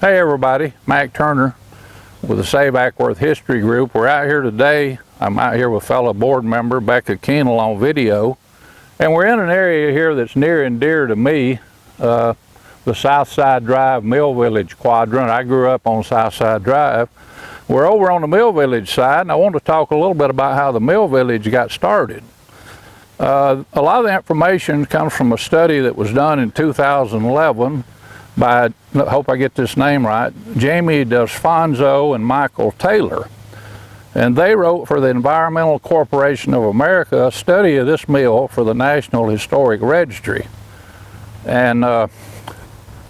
Hey everybody, Mac Turner with the Save Acworth History Group. We're out here today. I'm out here with fellow board member Becca Keenel on video. And we're in an area here that's near and dear to me, the Southside Drive Mill Village quadrant. I grew up on Southside Drive. We're over on the Mill Village side, and I want to talk a little bit about how the Mill Village got started. A lot of the information comes from a study that was done in 2011 by, I hope I get this name right, Jamie Desfonso and Michael Taylor. And they wrote for the Environmental Corporation of America a study of this mill for the National Historic Registry. And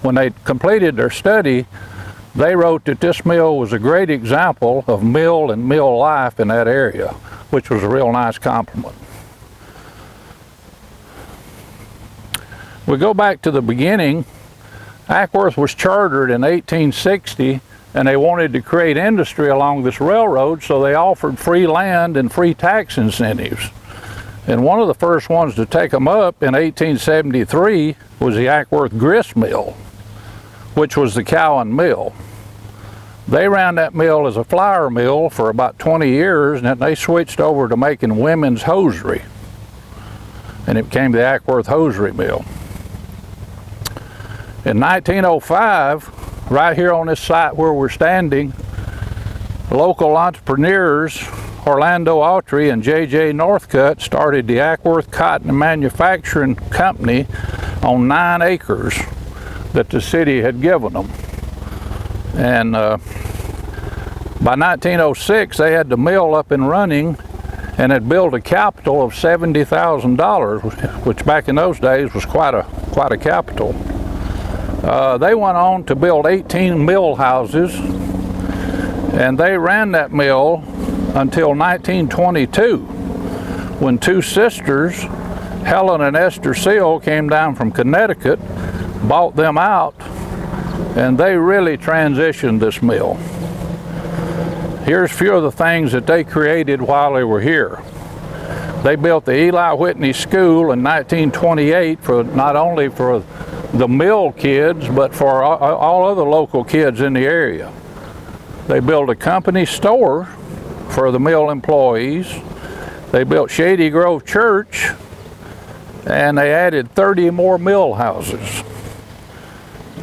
when they completed their study, they wrote that this mill was a great example of mill and mill life in that area, which was a real nice compliment. We go back to the beginning. Acworth was chartered in 1860, and they wanted to create industry along this railroad, so they offered free land and free tax incentives. And one of the first ones to take them up in 1873 was the Acworth Grist Mill, which was the Cowan Mill. They ran that mill as a flour mill for about 20 years, and then they switched over to making women's hosiery, and it became the Acworth Hosiery Mill. In 1905, right here on this site where we're standing, local entrepreneurs Orlando Autry and J.J. Northcutt started the Acworth Cotton Manufacturing Company on 9 acres that the city had given them. And by 1906, they had the mill up and running and had built a capital of $70,000, which back in those days was quite a capital. They went on to build 18 mill houses, and they ran that mill until 1922, when 2 sisters, Helen and Esther Seal, came down from Connecticut, bought them out, and they really transitioned this mill. Here's a few of the things that they created while they were here. They built the Eli Whitney School in 1928 for not only for the mill kids, but for all other local kids in the area. They built a company store for the mill employees. They built Shady Grove Church, and they added 30 more mill houses.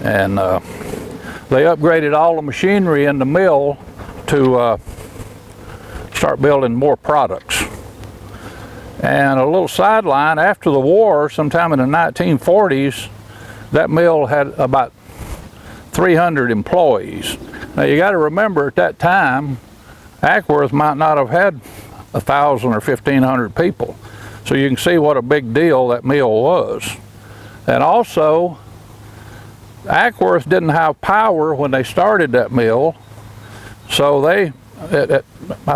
And they upgraded all the machinery in the mill to start building more products. And a little sideline, after the war, sometime in the 1940s, that mill had about 300 employees. Now you got to remember, at that time, Acworth might not have had 1,000 or 1,500 people. So you can see what a big deal that mill was. And also, Acworth didn't have power when they started that mill. So I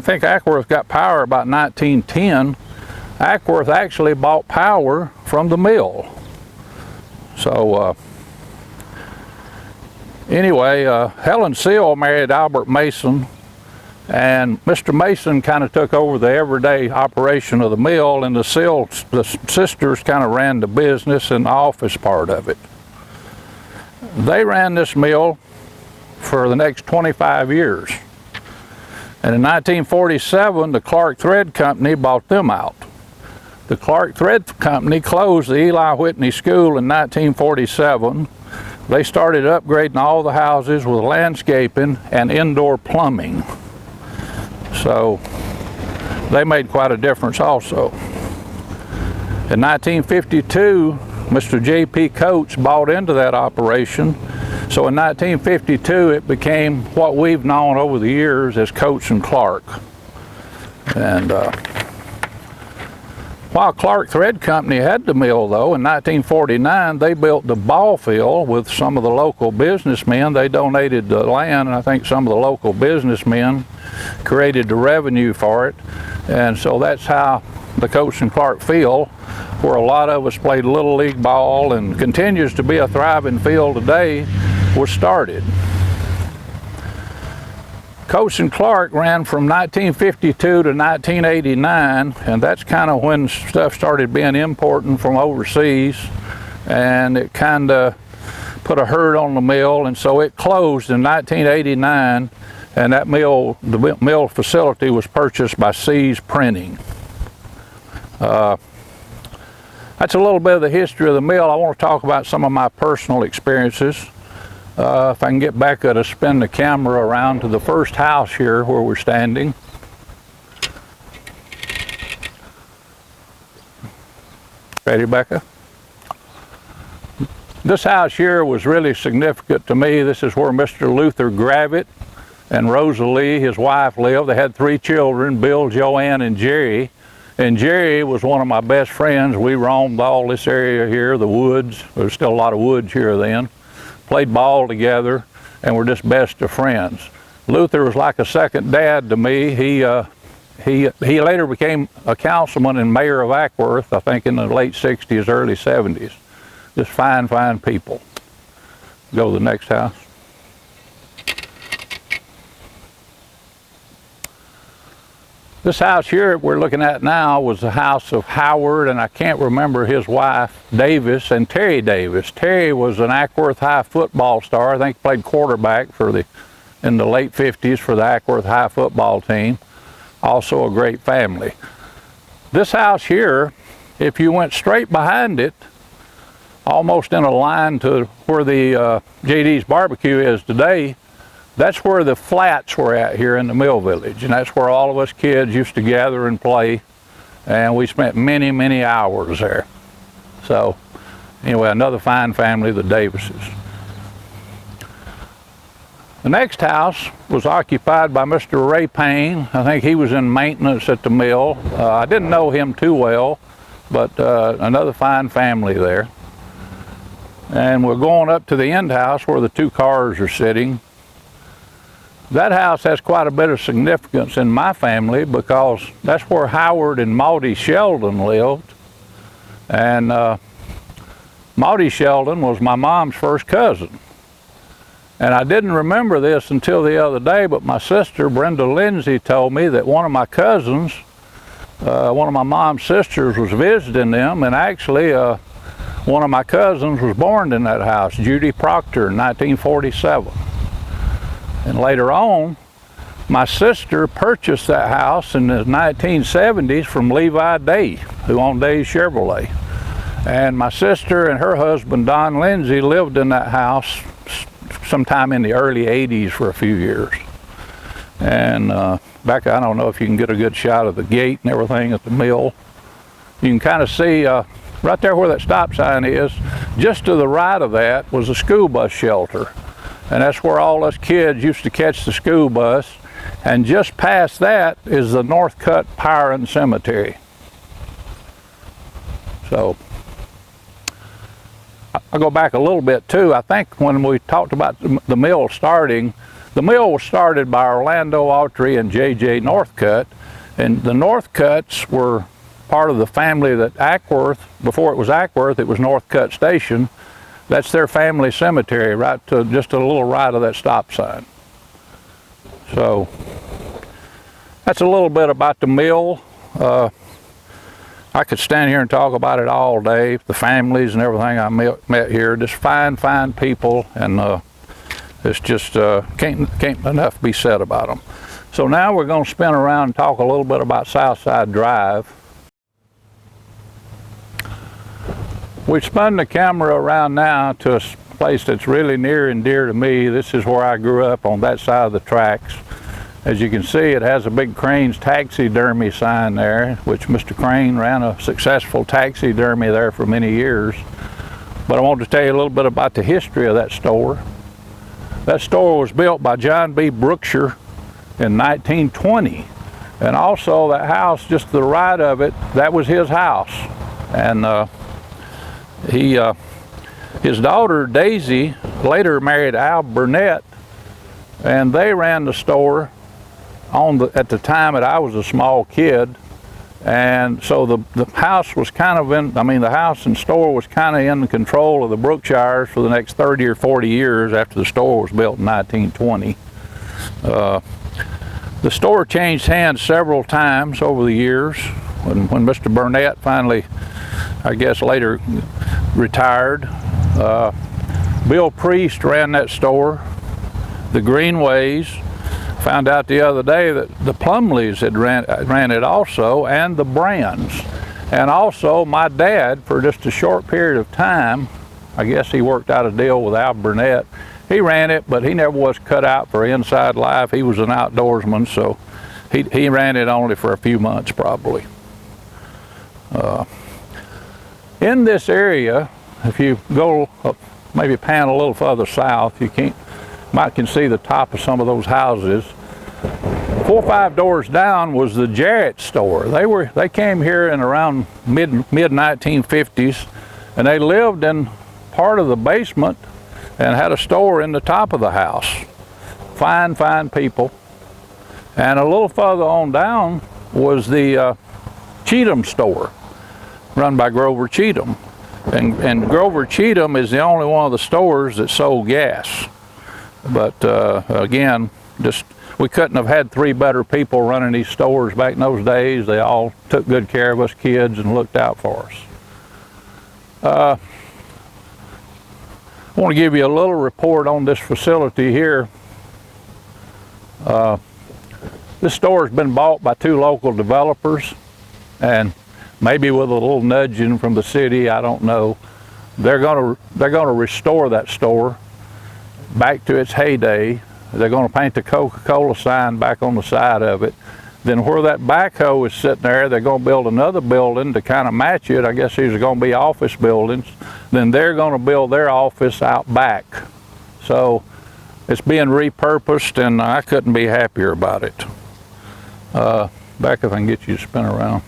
think Acworth got power about 1910. Acworth actually bought power from the mill. So anyway, Helen Seal married Albert Mason, and Mr. Mason kind of took over the everyday operation of the mill, and the sisters kind of ran the business and the office part of it. They ran this mill for the next 25 years. And in 1947, the Clark Thread Company bought them out. The Clark Thread Company closed the Eli Whitney School in 1947. They started upgrading all the houses with landscaping and indoor plumbing. So they made quite a difference also. In 1952, Mr. J.P. Coates bought into that operation. So in 1952, it became what we've known over the years as Coates and Clark. And while Clark Thread Company had the mill, though, in 1949, they built the ball field with some of the local businessmen. They donated the land, and I think some of the local businessmen created the revenue for it. And so that's how the Coates and Clark field, where a lot of us played Little League ball and continues to be a thriving field today, was started. Coates and Clark ran from 1952 to 1989, and that's kind of when stuff started being imported from overseas, and it kind of put a hurt on the mill, and so it closed in 1989, and that mill, the mill facility, was purchased by See's Printing. That's a little bit of the history of the mill. I want to talk about some of my personal experiences. If I can get back to spin the camera around to the first house here where we're standing. Ready, Becca? This house here was really significant to me. This is where Mr. Luther Gravitt and Rosa Lee, his wife, lived. They had 3 children, Bill, Joanne, and Jerry. And Jerry was one of my best friends. We roamed all this area here, the woods. There was still a lot of woods here then. Played ball together, and we're just best of friends. Luther was like a second dad to me. He later became a councilman and mayor of Acworth, I think in the late 60s, early 70s. Just fine, fine people. Go to the next house. This house here we're looking at now was the house of Howard, and I can't remember his wife, Davis, and Terry Davis. Terry was an Acworth High football star. I think he played quarterback in the late 50s for the Acworth High football team. Also a great family. This house here, if you went straight behind it, almost in a line to where the JD's Barbecue is today, that's where the flats were at here in the mill village, and that's where all of us kids used to gather and play, and we spent many, many hours there. So anyway, another fine family, the Davises. The next house was occupied by Mr. Ray Payne. I think he was in maintenance at the mill. I didn't know him too well, but another fine family there. And we're going up to the end house where the 2 cars are sitting. That house has quite a bit of significance in my family because that's where Howard and Maudie Sheldon lived. And Maudie Sheldon was my mom's first cousin. And I didn't remember this until the other day, but my sister, Brenda Lindsay, told me that one of my cousins, one of my mom's sisters, was visiting them, and actually one of my cousins was born in that house, Judy Proctor, in 1947. And later on, my sister purchased that house in the 1970s from Levi Day, who owned Day's Chevrolet. And my sister and her husband, Don Lindsay, lived in that house sometime in the early 80s for a few years. And back, I don't know if you can get a good shot of the gate and everything at the mill. You can kind of see right there where that stop sign is, just to the right of that was a school bus shelter. And that's where all us kids used to catch the school bus. And just past that is the Northcutt Pyron Cemetery. So I'll go back a little bit too. I think when we talked about the mill starting, the mill was started by Orlando Autry and J.J. Northcutt. And the Northcutts were part of the family that Acworth, before it was Acworth, it was Northcutt Station. That's their family cemetery, right to just a little right of that stop sign. So that's a little bit about the mill. I could stand here and talk about it all day, the families and everything I met here, just fine, fine people, and it's just can't enough be said about them. So now we're going to spin around and talk a little bit about Southside Drive. We've spun the camera around now to a place that's really near and dear to me. This is where I grew up, on that side of the tracks. As you can see, it has a big Crane's Taxidermy sign there, which Mr. Crane ran a successful taxidermy there for many years. But I want to tell you a little bit about the history of that store. That store was built by John B. Brookshire in 1920. And also that house just to the right of it, that was his house. And his daughter Daisy later married Al Burnett, and they ran the store at the time that I was a small kid. And so the house was kind of the house and store was kind of in control of the Brookshires for the next 30 or 40 years after the store was built in 1920. The store changed hands several times over the years. When Mr. Burnett finally, I guess later, retired, Bill Priest ran that store. The Greenways. Found out the other day that the Plumleys had ran it also, and the Brands. And also my dad, for just a short period of time, I guess he worked out a deal with Al Burnett. He ran it, but he never was cut out for inside life. He was an outdoorsman, so he ran it only for a few months probably. In this area, if you go up, maybe pan a little further south, you might can see the top of some of those houses. 4 or 5 doors down was the Jarrett store. They came here in around mid 1950s, and they lived in part of the basement and had a store in the top of the house. Fine people. And a little further on down was the Cheatham store, run by Grover Cheatham. And Grover Cheatham is the only one of the stores that sold gas. But again, we couldn't have had 3 better people running these stores back in those days. They all took good care of us kids and looked out for us. I want to give you a little report on this facility here. This store has been bought by 2 local developers, and maybe with a little nudging from the city, I don't know. They're going to restore that store back to its heyday. They're going to paint the Coca-Cola sign back on the side of it. Then where that backhoe is sitting there, they're going to build another building to kind of match it. I guess these are going to be office buildings. Then they're going to build their office out back. So it's being repurposed, and I couldn't be happier about it. Back if I can get you to spin around.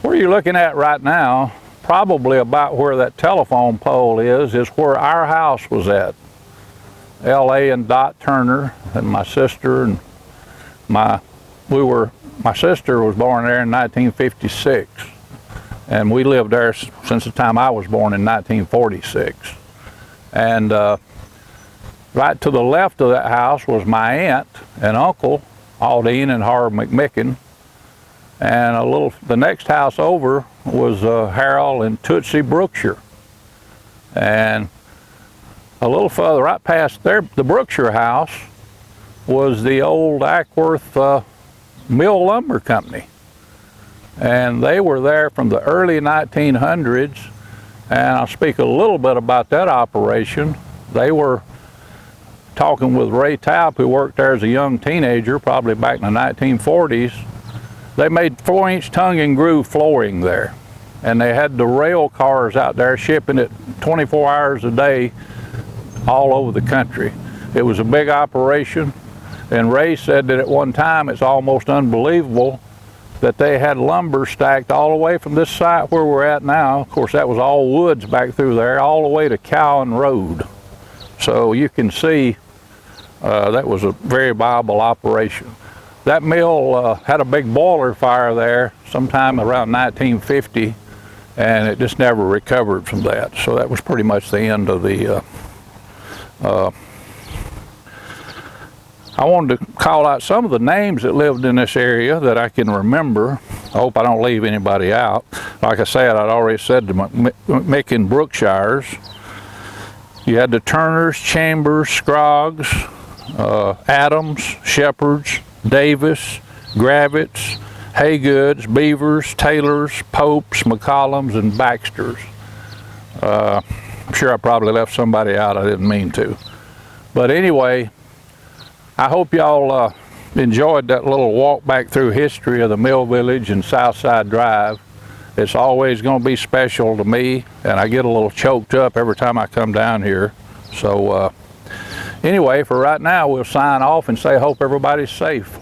Where you're looking at right now, probably about where that telephone pole is where our house was at. L.A. and Dot Turner and my sister and my sister was born there in 1956, and we lived there since the time I was born in 1946. And right to the left of that house was my aunt and uncle, Aldine and Harv McMicken. And the next house over was Harold and Tootsie Brookshire. And a little further, right past there, the Brookshire house, was the old Ackworth Mill Lumber Company. And they were there from the early 1900s, and I'll speak a little bit about that operation. They were talking with Ray Taub, who worked there as a young teenager, probably back in the 1940s. They made 4-inch tongue and groove flooring there. And they had the rail cars out there shipping it 24 hours a day all over the country. It was a big operation, and Ray said that at one time it's almost unbelievable that they had lumber stacked all the way from this site where we're at now. Of course, that was all woods back through there, all the way to Cowan Road. So you can see that was a very viable operation. That mill had a big boiler fire there sometime around 1950, and it just never recovered from that. So that was pretty much the end of the I wanted to call out some of the names that lived in this area that I can remember. I hope I don't leave anybody out. Like I said, I'd already said the McMicken Brookshires. You had the Turners, Chambers, Scroggs, Adams, Shepherds, Davis, Gravitz, Haygoods, Beavers, Taylors, Popes, McCollums, and Baxters. I'm sure I probably left somebody out I didn't mean to. But anyway, I hope y'all enjoyed that little walk back through history of the Mill Village and Southside Drive. It's always going to be special to me, and I get a little choked up every time I come down here. So anyway, for right now, we'll sign off and say hope everybody's safe.